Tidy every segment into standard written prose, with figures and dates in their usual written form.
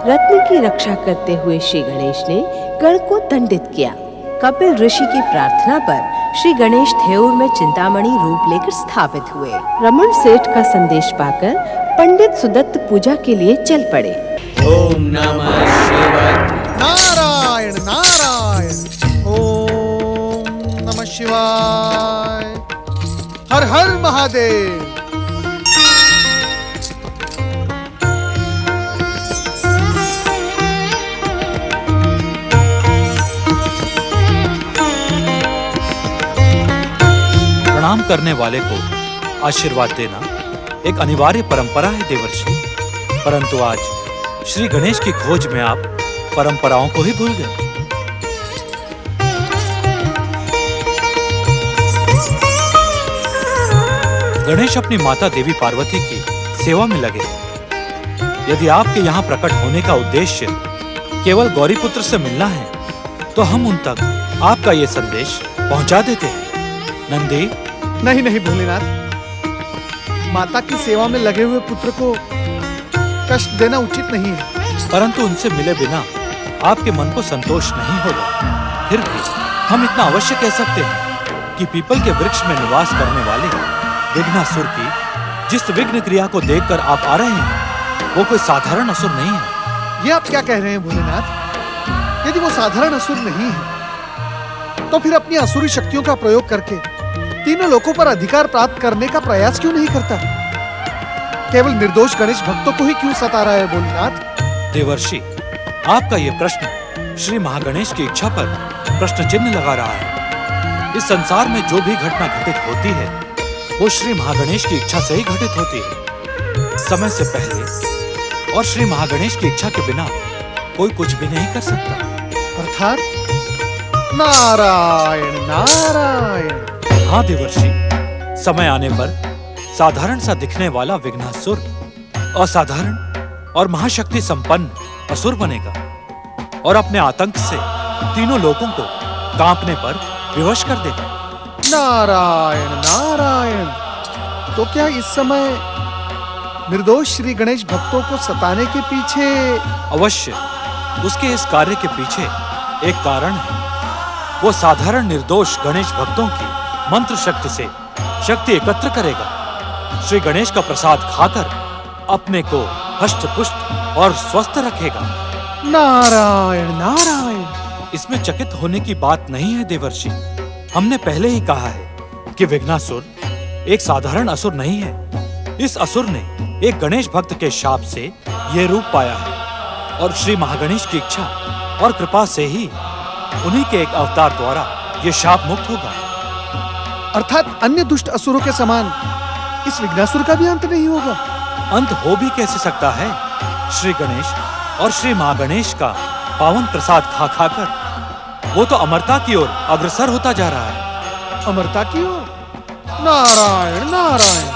रत्न की रक्षा करते हुए श्री गणेश ने गण को दंडित किया। कपिल ऋषि की प्रार्थना पर श्री गणेश थेऊर में चिंतामणि रूप लेकर स्थापित हुए। रमण सेठ का संदेश पाकर पंडित सुदत्त पूजा के लिए चल पड़े। ओम नमः शिवाय। नारायण नारायण। ओम नमः शिवाय। हर हर महादेव। प्रणाम करने वाले को आशीर्वाद देना एक अनिवार्य परंपरा है देवर्षि, परंतु आज श्री गणेश की खोज में आप परंपराओं को ही भूल गए। गणेश अपनी माता देवी पार्वती की सेवा में लगे हैं। यदि आपके यहाँ प्रकट होने का उद्देश्य केवल गौरीपुत्र से मिलना है, तो हम उन तक आपका ये संदेश पहुंचा देते हैं। नंदी। नहीं नहीं भोलेनाथ, माता की सेवा में लगे हुए पुत्र को कष्ट देना उचित नहीं है। परंतु उनसे मिले बिना आपके मन को संतोष नहीं होगा। फिर भी हम इतना अवश्य कह सकते हैं कि पीपल के वृक्ष में निवास करने वाले विघ्नासुर की जिस विघ्न क्रिया को देखकर आप आ रहे हैं, वो कोई साधारण असुर नहीं है। ये आप क्या कह रहे हैं भोलेनाथ? यदि वो साधारण असुर नहीं है, तो फिर अपनी असुरी शक्तियों का प्रयोग करके तीनों लोकों पर अधिकार प्राप्त करने का प्रयास क्यों नहीं करता? केवल निर्दोष गणेश भक्तों को ही क्यों सता रहा है भोलेनाथ? देवर्षि, आपका ये प्रश्न श्री महागणेश की इच्छा पर प्रश्न चिन्ह लगा रहा है। इस संसार में जो भी घटना घटित होती है, वो श्री महागणेश की इच्छा से ही घटित होती है। समय से पहले और श्री महागणेश की इच्छा के बिना कोई कुछ भी नहीं कर सकता। अर्थात नारायण नारायण। हाँ देवर्षि, समय आने पर साधारण सा दिखने वाला विघ्नासुर असाधारण और महाशक्ति संपन्न असुर बनेगा और अपने आतंक से तीनों लोगों को कांपने पर विवश कर देगा। नारायण नारायण। तो क्या इस समय निर्दोष श्री गणेश भक्तों को सताने के पीछे? अवश्य उसके इस कार्य के पीछे एक कारण है। वो साधारण निर्दोष गणेश भक्तों की मंत्र शक्ति से शक्ति एकत्र करेगा। श्री गणेश का प्रसाद खाकर अपने को हष्ट पुष्ट और स्वस्थ रखेगा। नारायण नारायण। इसमें चकित होने की बात नहीं है देवर्षि। हमने पहले ही कहा है कि विघ्नासुर एक साधारण असुर नहीं है। इस असुर ने एक गणेश भक्त के शाप से ये रूप पाया है और श्री महागणेश की इच्छा और कृपा से ही उन्हीं के एक अवतार द्वारा ये शाप मुक्त होगा। अर्थात अन्य दुष्ट असुरों के समान इस विघ्नासुर का भी अंत नहीं होगा? अंत हो भी कैसे सकता है? श्री गणेश और श्री महागणेश का पावन प्रसाद खा खाकर वो तो अमरता की ओर अग्रसर होता जा रहा है। अमरता की ओर? नारायण नारायण।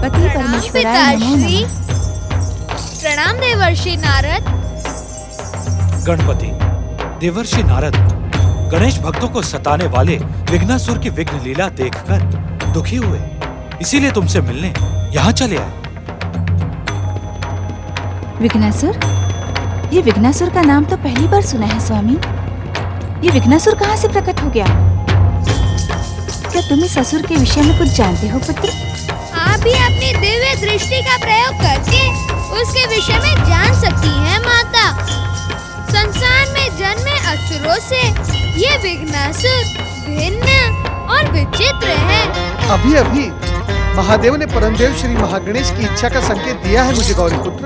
पति परमेश्वराय नमो नमः। प्रणाम देवर्षि नारद। गणपति देवर्षि नारद गणेश भक्तों को सताने वाले विघ्नासुर की विघ्न लीला देखकर दुखी हुए, इसीलिए तुमसे मिलने यहाँ चले आए। विघ्नासुर? ये विघ्नासुर का नाम तो पहली बार सुना है स्वामी। ये विघ्नासुर कहाँ से प्रकट हो गया? क्या तुम इस असुर के विषय में कुछ जानते हो पुत्र? आप भी अपनी दिव्य दृष्टि का प्रयोग करके उसके विषय में जान सकती हैं माता। संसार में जन्मे असुरों से ये विघ्नासुर भिन्न और विचित्र है। अभी अभी महादेव ने परमदेव श्री महागणेश की इच्छा का संकेत दिया है मुझे गौरीपुत्र।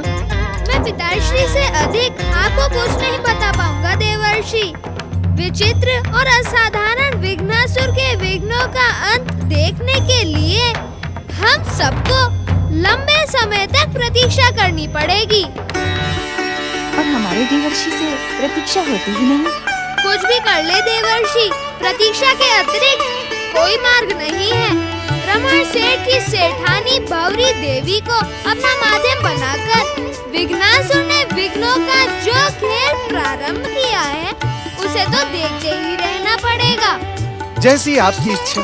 मैं पिताश्री से अधिक आपको कुछ नहीं बता पाऊंगा देवर्षि। विचित्र और असाधारण विघ्नासुर के विघ्नों का अंत देखने के लिए हम सबको लंबे समय तक प्रतीक्षा करनी पड़ेगी। और हमारे देवर्षि से प्रतीक्षा होती ही नहीं। कुछ भी कर ले देवर्षि, प्रतीक्षा के अतिरिक्त कोई मार्ग नहीं है। रमण सेठ की सेठानी भौरी देवी को अपना माध्यम बनाकर विघ्नासुर ने विघ्नों का जो खेल प्रारंभ किया है, उसे तो देखते ही रहना पड़ेगा। जैसी आपकी इच्छा।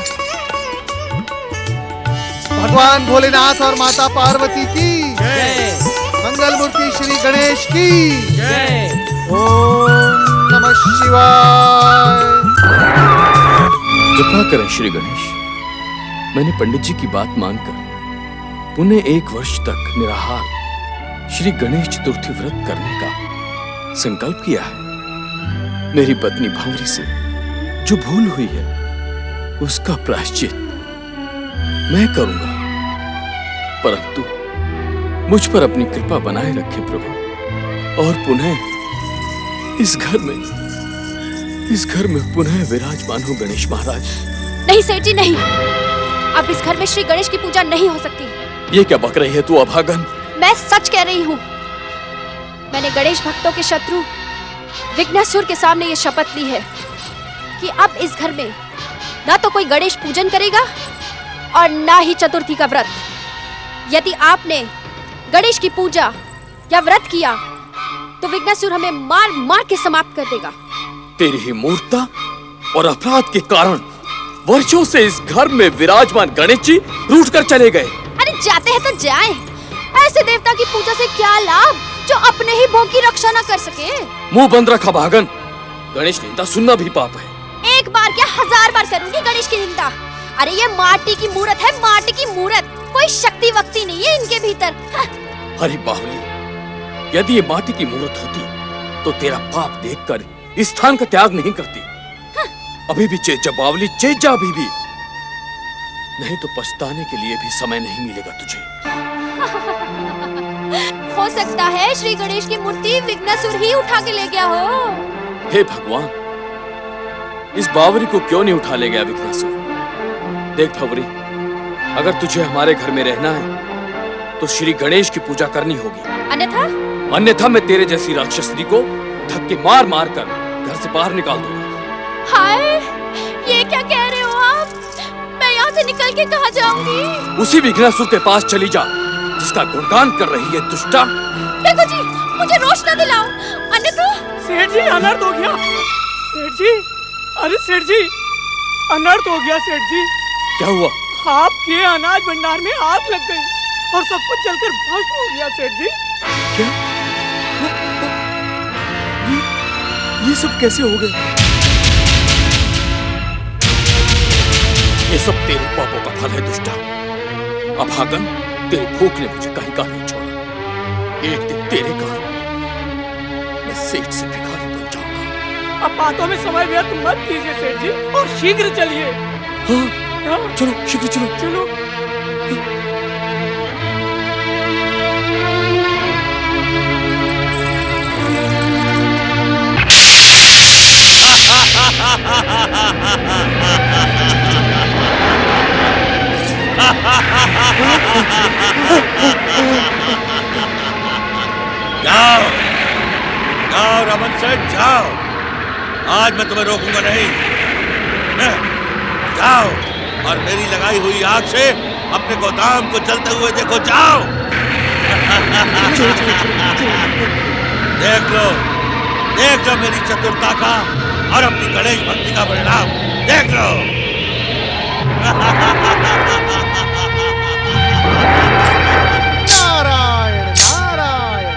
भगवान भोलेनाथ और माता पार्वती की जय मंगल मूर्ति श्री गणेश की जय। ओम नमः शिवाय। कृपा करें श्री गणेश। मैंने पंडित जी की बात मानकर पुनः 1 वर्ष तक निराहार श्री गणेश चतुर्थी व्रत करने का संकल्प किया है। मेरी पत्नी भावरी से जो भूल हुई है उसका प्रायश्चित मैं करूंगा, परंतु मुझ पर अपनी कृपा बनाए रखे प्रभु, और पुनः इस घर में पुनः विराजमान हो गणेश महाराज। नहीं सेठ जी नहीं, अब इस घर में श्री गणेश की पूजा नहीं हो सकती। ये क्या बक रही है तू अभागन? मैं सच कह रही हूँ। मैंने गणेश भक्तों के शत्रु विघ्नासुर के सामने ये शपथ ली है कि अब इस घर में ना तो कोई गणेश पूजन करेगा और ना ही चतुर्थी का व्रत। यदि आपने गणेश की पूजा या व्रत किया तो विघ्नासुर हमें मार मार के समाप्त कर देगा। तेरी ही मूर्खता और अपराध के कारण वर्षों से इस घर में विराजमान गणेश जी रूठ कर चले गए। अरे जाते हैं तो जाएं। ऐसे देवता की पूजा से क्या लाभ जो अपने ही भोग की रक्षा न कर सके। मुंह बंद रखा भागन। गणेश निंदा सुनना भी पाप है। एक बार क्या 1000 बार करूंगी गणेश की निंदा। अरे ये माटी की मूर्त है, माटी की मूर्त। कोई शक्ति वक्ति नहीं है इनके भीतर। अरे बाहुली, यदि ये माटी की मूर्त होती तो तेरा पाप देखकर इस स्थान का त्याग नहीं करती। अभी भी चेत जा बावली, चेत जा अभी भी, नहीं तो पछताने के लिए भी समय नहीं मिलेगा तुझे। हो सकता है श्री गणेश की मूर्ति विघ्नासुर ही उठा के ले गया हो। हे भगवान, इस बावरी को क्यों नहीं उठा ले गया विघ्नासुर? देख बावरी, अगर तुझे हमारे घर में रहना है तो श्री गणेश की पूजा करनी होगी, अन्यथा मैं तेरे जैसी राक्षसनी को धक्के मार मार कर घर से बाहर निकाल दूंगा। हाय, ये क्या कह रहे हो आप? मैं यहाँ से निकल के कहाँ जाऊंगी? उसी विघ्नासुर के पास चली जा जिसका गुणगान कर रही है दुष्टा। देखो जी, मुझे रोश न दिलाओ, अन्यथा। सेठ जी अनर्थ हो गया। सेठ जी, अरे सेठ जी, अनर्थ हो गया सेठ जी। क्या हुआ? आपके अनाज भंडार में आग लग गई और सब कुछ जलकर भस्म हो गया सेठ जी। क्या? ये सब कैसे हो गए? ये सब तेरे पापों का फल है दुष्टा। अभागन, तेरी भूख ने मुझे कहीं का नहीं छोड़ा। एक दिन तेरे कारण मैं सेठ से भिखारी बन जाऊंगा। अब बातों में समय व्यर्थ मत कीजिए सेठ जी, और शीघ्र चलिए। हाँ, चलो शीघ्र चलो। चलो। जाओ जाओ रमन सेठ, जाओ। आज मैं तुम्हें रोकूंगा नहीं। जाओ और मेरी लगाई हुई आग से अपने गोदाम को जलते हुए देखो। जाओ। देख लो मेरी चतुरता का और अपनी गणेश भक्ति का परिणाम देख लो। नारायण नारायण।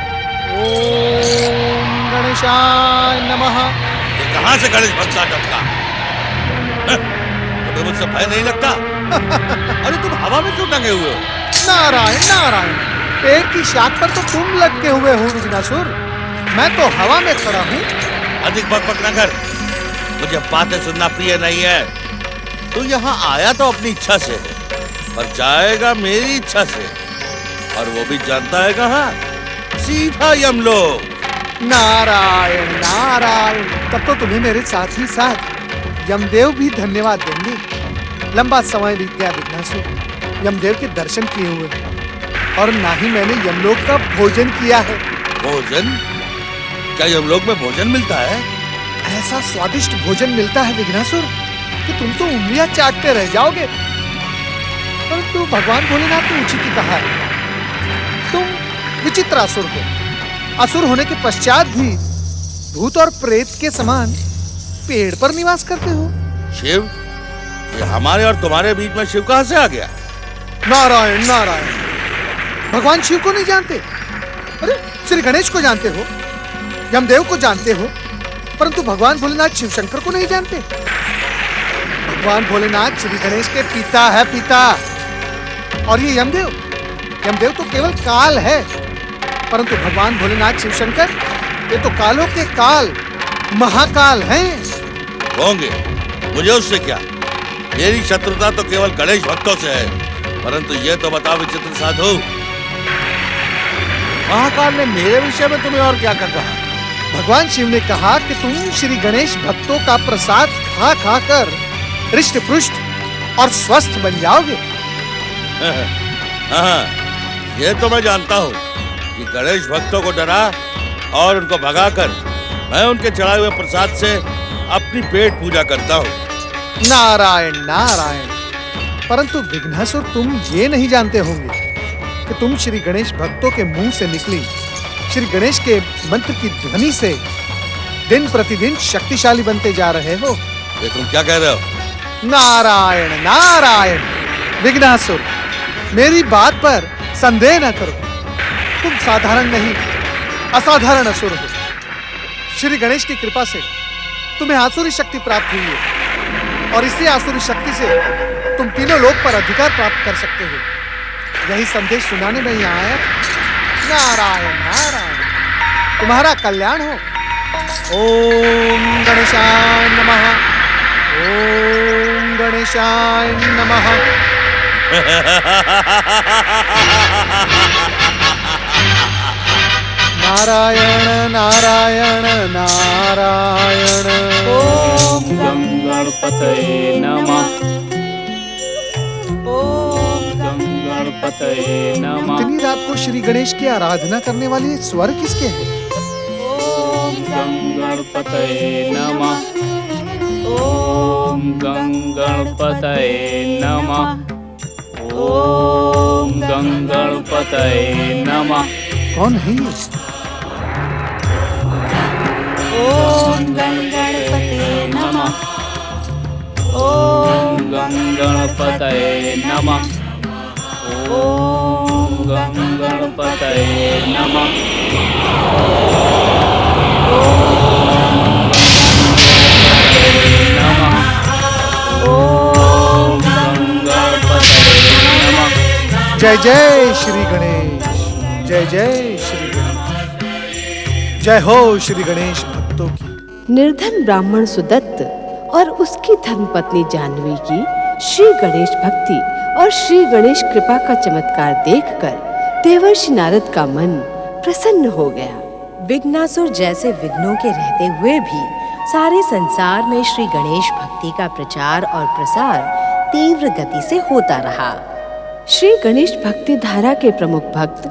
ओम गणेशाय नमः। ये कहां से गणेश भक्त सा टपका? तुम्हें मुझसे भय नहीं लगता? अरे तुम हवा में क्यों टंगे हुए हो? नारायण नारायण, पेड़ की शाख पर तो तुम लटके हुए हो विघ्नासुर, मैं तो हवा में खड़ा हूँ। अधिक बकबक न कर, मुझे बातें सुनना प्रिय नहीं है। तू यहाँ आया तो अपनी इच्छा से है, पर जाएगा मेरी इच्छा से, और वो भी जानता है कहाँ? सीधा यमलोक। नारायण नारायण, तब तो तुम्हें मेरे साथ ही साथ यमदेव भी धन्यवाद देंगे। लंबा समय बीत गया विघ्नासुर यमदेव के दर्शन किए हुए, और ना ही मैंने यमलोक का भोजन किया है। भोजन? क्या यमलोक में भोजन मिलता है? ऐसा स्वादिष्ट भोजन मिलता है विघ्नासुर कि तुम तो उंगलियां चाटते रह जाओगे। परंतु भगवान भोलेनाथ ने उचित ही कहा है, तुम विचित्र असुर हो। असुर होने के पश्चात भी भूत और प्रेत के समान पेड़ पर निवास करते हो। शिव, ये हमारे और तुम्हारे बीच में शिव कहां से आ गया? नारायण नारायण, भगवान शिव को नहीं जानते? अरे श्री गणेश को जानते हो, यमदेव को जानते हो, परंतु भगवान भोलेनाथ शिव शंकर को नहीं जानते। भगवान भोलेनाथ श्री गणेश के पिता है, पिता। और ये यमदेव तो केवल काल है, परंतु भगवान भोलेनाथ शिव शंकर ये तो कालों के काल, महाकाल हैं। होंगे, मुझे उससे क्या? मेरी शत्रुता तो केवल गणेश भक्तों से है। परंतु ये तो बताओ विचित्र साधु, महाकाल ने मेरे विषय में तुम्हें और क्या कर कहा? भगवान शिव ने कहा कि तुम श्री गणेश भक्तों का प्रसाद खा खा कर हृष्ट पुष्ट और स्वस्थ बन जाओगे। हाँ, ये तो मैं जानता हूँ कि गणेश भक्तों को डरा और उनको भगाकर मैं उनके चढ़ाए हुए प्रसाद से अपनी पेट पूजा करता हूँ। नारायण नारायण, परंतु विघ्नासुर तुम ये नहीं जानते होंगे कि तुम श्री गणेश भक्तों के मुंह से निकली श्री गणेश के मंत्र की ध्वनि से दिन प्रतिदिन शक्तिशाली बनते जा रहे हो। ये तुम क्या कह रहे हो? नारायण नारायण, विघ्नासुर मेरी बात पर संदेह न करो। तुम साधारण नहीं, असाधारण असुर हो। श्री गणेश की कृपा से तुम्हें आसुरी शक्ति प्राप्त हुई है और इसी आसुरी शक्ति से तुम तीनों लोक पर अधिकार प्राप्त कर सकते हो। यही संदेश सुनाने में यहाँ आया। नारायण नारायण, तुम्हारा कल्याण हो। ओम गणेशाय नमः, ओम गणेशाय नमः। नारायण नारायण नारायण। ओम गं गणपतये नमः, ओम गं गणपतये नमः। इतनी रात को श्री गणेश की आराधना करने वाले स्वर किसके हैं? ओम गं गणपतये नमः, ओम गं गणपतये नमः, ओम गं गणपतये नमः। कौन है ये? ओम गं गणपतये नमः, ओम गं गणपतये नमः, ओम गं गणपतये नमः, ओम गं गणपतये नमः। जय जय श्री गणेश, जय जय श्री गणेश। जय हो श्री गणेश भक्तों की। निर्धन ब्राह्मण सुदत्त और उसकी धर्मपत्नी जाह्नवी की श्री गणेश भक्ति और श्री गणेश कृपा का चमत्कार देखकर देवर्षि नारद का मन प्रसन्न हो गया। विघ्नासुर जैसे विघ्नों के रहते हुए भी सारे संसार में श्री गणेश भक्ति का प्रचार और प्रसार तीव्र गति से होता रहा। श्री गणेश भक्ति धारा के प्रमुख भक्त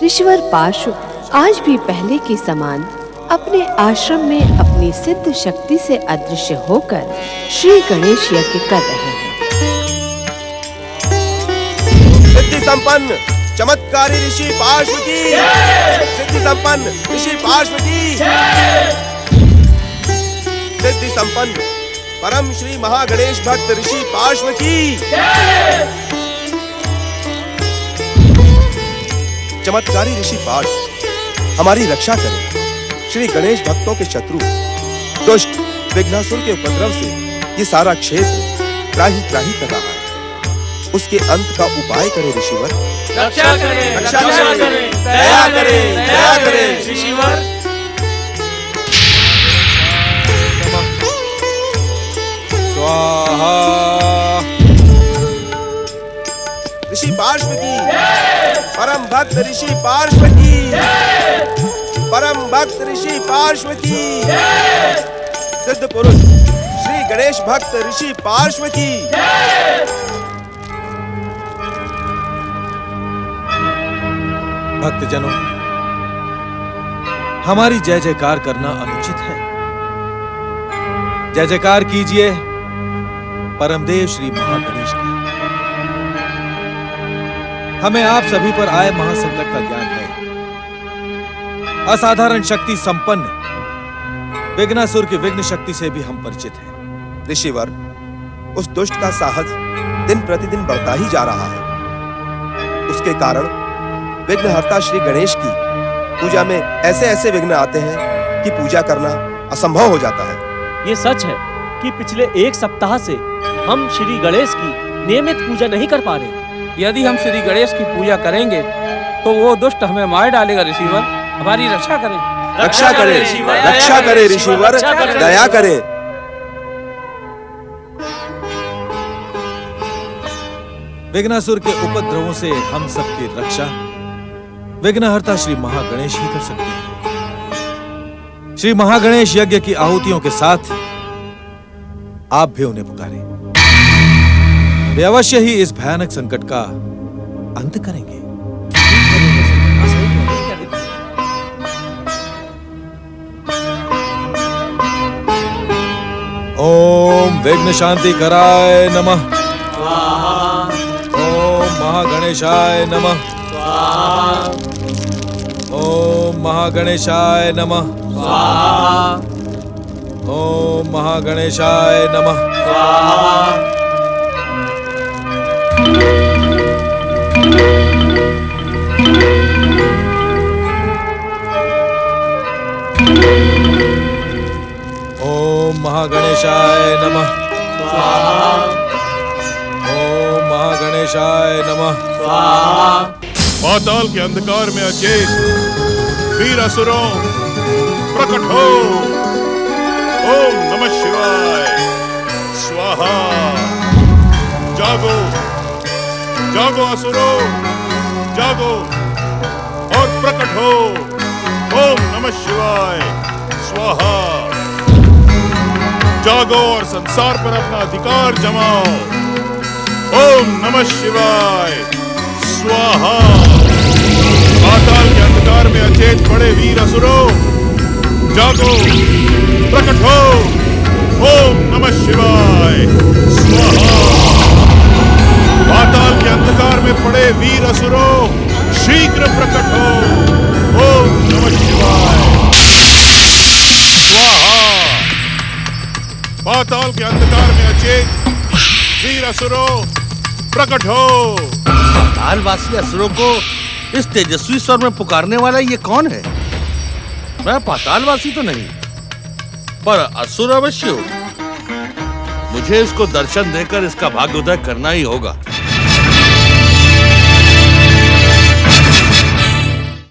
ऋषिवर पार्श्व आज भी पहले के समान अपने आश्रम में अपनी सिद्ध शक्ति से अदृश्य होकर श्री गणेश यज्ञ कर रहे हैं। सिद्धि संपन्न चमत्कारी ऋषि पार्श्व की, सिद्धि संपन्न ऋषि पार्श्व की, सिद्धि संपन्न परम श्री महागणेश भक्त ऋषि पार्श्व की। चमत्कारी ऋषि पार्श्व हमारी रक्षा करें। श्री गणेश भक्तों के शत्रु दुष्ट विघ्नासुर के उपद्रव से ये सारा क्षेत्र त्राही त्राही कर रहा है। उसके अंत का उपाय करें ऋषिवर। रक्षा करें, रक्षा करें, दया करें, दया करें ऋषिवर। स्वाहा। ऋषि पार्श्व की, परम भक्त ऋषि पार्श्व की, परम भक्त ऋषि पार्श्व की, सिद्ध पुरुष श्री गणेश भक्त ऋषि पार्श्व की। भक्तजनों, हमारी जय जयकार करना अनुचित है। जय जयकार कीजिए परमदेव श्री महागणेश की। हमें आप सभी पर आए महासंकट का ज्ञान है। असाधारण शक्ति संपन्न विघ्नासुर की विघ्न शक्ति से भी हम परिचित हैं। ऋषिवर, उस दुष्ट का साहस दिन प्रतिदिन बढ़ता ही जा रहा है। उसके कारण विघ्नहर्ता श्री गणेश की पूजा में ऐसे ऐसे विघ्न आते हैं कि पूजा करना असंभव हो जाता है। ये सच है कि पिछले 1 सप्ताह से हम श्री गणेश की नियमित पूजा नहीं कर पा रहे। यदि हम श्री गणेश की पूजा करेंगे तो वो दुष्ट हमें मार डालेगा ऋषिवर। हमारी रक्षा करें। रक्षा करें, रक्षा करें ऋषिवर, दया करें। विघ्नासुर के उपद्रवों से हम सबकी रक्षा विघ्नहर्ता श्री महागणेश ही कर सकते हैं। श्री महागणेश यज्ञ की आहुतियों के साथ आप भी उन्हें पुकारें। वे अवश्य ही इस भयानक संकट का अंत करेंगे। ओम विघ्न शांति कराय नमः। ओम महागणेशाय नमः। ओम महागणेशाय नमः। ओम महागणेशाय नमः। ओम महागणेशाय नमः। ओम महागणेशाय नमः। पाताल के अंधकार में अचेत वीर असुरों प्रकट हो। ओम नमः शिवाय। स्वाहा। जागो जागो असुरों, जागो और प्रकट हो। ओम नमः शिवाय। स्वाहा। जागो और संसार पर अपना अधिकार जमाओ। ओम नमः शिवाय। स्वाहा। पाताल के अंधकार में अचेत पड़े वीर असुरों, जागो, प्रकट हो। ओम नमः शिवाय। स्वाहा। पाताल के अंधकार में पड़े वीर असुरों, शीघ्र प्रकट हो। ओम नमः शिवाय। स्वाहा। पाताल के अंधकार में अचेत वीर असुरों, प्रकट हो। पातालवासी असुरों को इस तेजस्वी स्वर में पुकारने वाला ये कौन है? मैं पातालवासी तो नहीं, पर असुर अवश्य हूं। मुझे इसको दर्शन देकर इसका भाग्योदय करना ही होगा।